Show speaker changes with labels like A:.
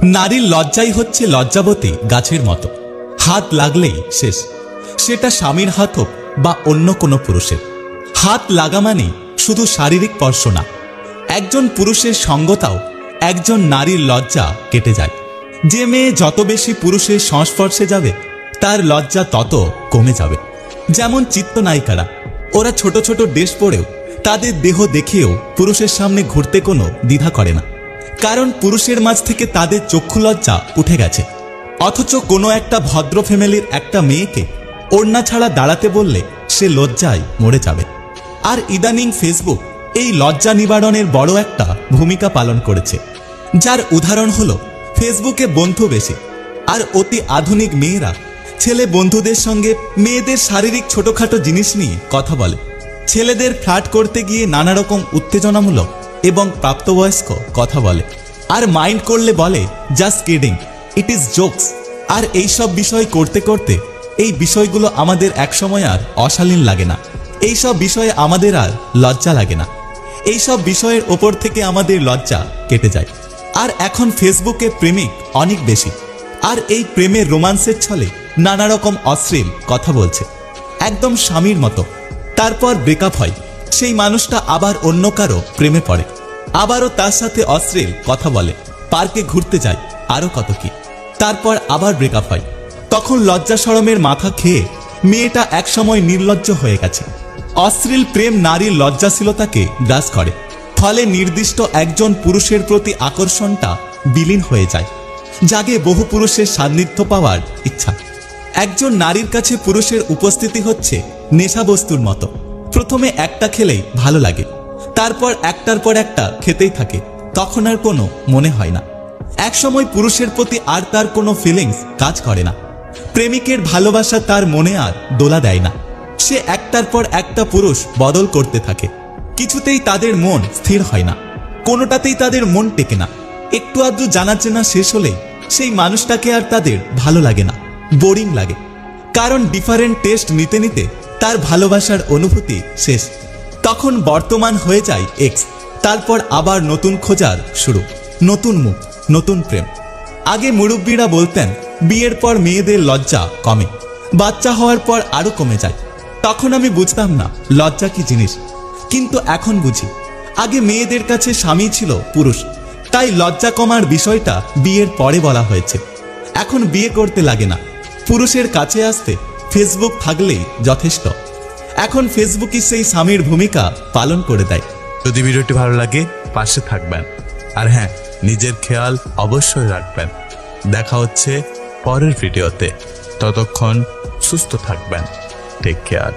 A: নারীর লজ্জাই হচ্ছে লজ্জাবতী গাছের মতো, হাত লাগলেই শেষ। সেটা স্বামীর হাত হোক বা অন্য কোনো পুরুষের। হাত লাগা মানেই শুধু শারীরিক স্পর্শ না, একজন পুরুষের সঙ্গতাও একজন নারীর লজ্জা কেটে যায়। যে মেয়ে যত বেশি পুরুষের সংস্পর্শে যাবে তার লজ্জা তত কমে যাবে। যেমন চিত্রনায়িকারা, ওরা ছোট ছোট ড্রেস পরেও তাদের দেহ দেখেও পুরুষের সামনে ঘুরতে কোনো দ্বিধা করে না, কারণ পুরুষের মাঝ থেকে তাদের চক্ষু লজ্জা উঠে গেছে। অথচ কোনো একটা ভদ্র ফ্যামিলির একটা মেয়েকে ওড়না ছাড়া দাঁড়াতে বললে সে লজ্জায় মরে যাবে। আর ইদানিং ফেসবুক এই লজ্জা নিবারণের বড় একটা ভূমিকা পালন করেছে, যার উদাহরণ হলো ফেসবুকে বন্ধু বেশি, আর অতি আধুনিক মেয়েরা ছেলে বন্ধুদের সঙ্গে মেয়েদের শারীরিক ছোটখাটো জিনিস নিয়ে কথা বলে। ছেলেদের ফ্লার্ট করতে গিয়ে নানা রকম উত্তেজনামূলক এবং প্রাপ্তবয়স্ক কথা বলে, আর মাইন্ড করলে বলে just kidding, it is jokes. আর এইসব বিষয় করতে করতে এই বিষয়গুলো আমাদের একসময় আর অশালীন লাগে না, এইসব বিষয়ে আমাদের আর লজ্জা লাগে না, এইসব বিষয়ের ওপর থেকে আমাদের লজ্জা কেটে যায়। আর এখন ফেসবুকে প্রেমিক অনেক বেশি, আর এই প্রেমের রোমান্সের ছলে নানা রকম অশ্লীল কথা বলছে, একদম স্বামীর মতো। তারপর ব্রেকআপ হয়, সেই মানুষটা আবার অন্য কারো প্রেমে পড়ে, আবারও তার সাথে অশ্লীল কথা বলে, পার্কে ঘুরতে যায়, আরো কত কি। তারপর আবার ব্রেকআপ হয়। তখন লজ্জা শরমের মাথা খেয়ে মেয়েটা একসময় নির্লজ্জ হয়ে গেছে। অশ্লীল প্রেম নারীর লজ্জাশীলতাকে গ্রাস করে, ফলে নির্দিষ্ট একজন পুরুষের প্রতি আকর্ষণটা বিলীন হয়ে যায়, জাগে বহু পুরুষের সান্নিধ্য পাওয়ার ইচ্ছা। একজন নারীর কাছে পুরুষের উপস্থিতি হচ্ছে নেশাবস্তুর মতো। প্রথমে একটা খেলেই ভালো লাগে, তারপর একটার পর একটা খেতেই থাকে, তখন আর কোনো মনে হয় না। একসময় পুরুষের প্রতি আর তার কোনো ফিলিংস কাজ করে না। প্রেমিকের ভালোবাসা তার মনে আর দোলা দেয় না। সে একটার পর একটা পুরুষ বদল করতে থাকে, কিছুতেই তাদের মন স্থির হয় না, কোনোটাতেই তাদের মন টেকে না। একটু আধটু জানা চেনা শেষ হলেই সেই মানুষটাকে আর তাদের ভালো লাগে না, বোরিং লাগে, কারণ ডিফারেন্ট টেস্ট নিতে নিতে তার ভালোবাসার অনুভূতি শেষ। তখন বর্তমান হয়ে যায় এক্স, তারপর আবার নতুন খোঁজার শুরু, নতুন মুখ, নতুন প্রেম। আগে মুরব্বীরা বলতেন বিয়ের পর মেয়েদের লজ্জা কমে, বাচ্চা হওয়ার পর আরো কমে যায়। তখন আমি বুঝতাম না লজ্জা কি জিনিস, কিন্তু এখন বুঝি। আগে মেয়েদের কাছে স্বামী ছিল পুরুষ, তাই লজ্জা কমার বিষয়টা বিয়ের পরে বলা হয়েছে। এখন বিয়ে করতে লাগে না, পুরুষের কাছে আসতে ফেসবুক থাকলেই যথেষ্ট। এখন ফেসবুকই সেই স্বামীর ভূমিকা পালন করে দেয়।
B: যদি ভিডিওটি ভালো লাগে পাশে থাকবেন, আর হ্যাঁ, নিজের খেয়াল অবশ্যই রাখবেন। দেখা হচ্ছে পরের ভিডিওতে, ততক্ষণ সুস্থ থাকবেন। Take care.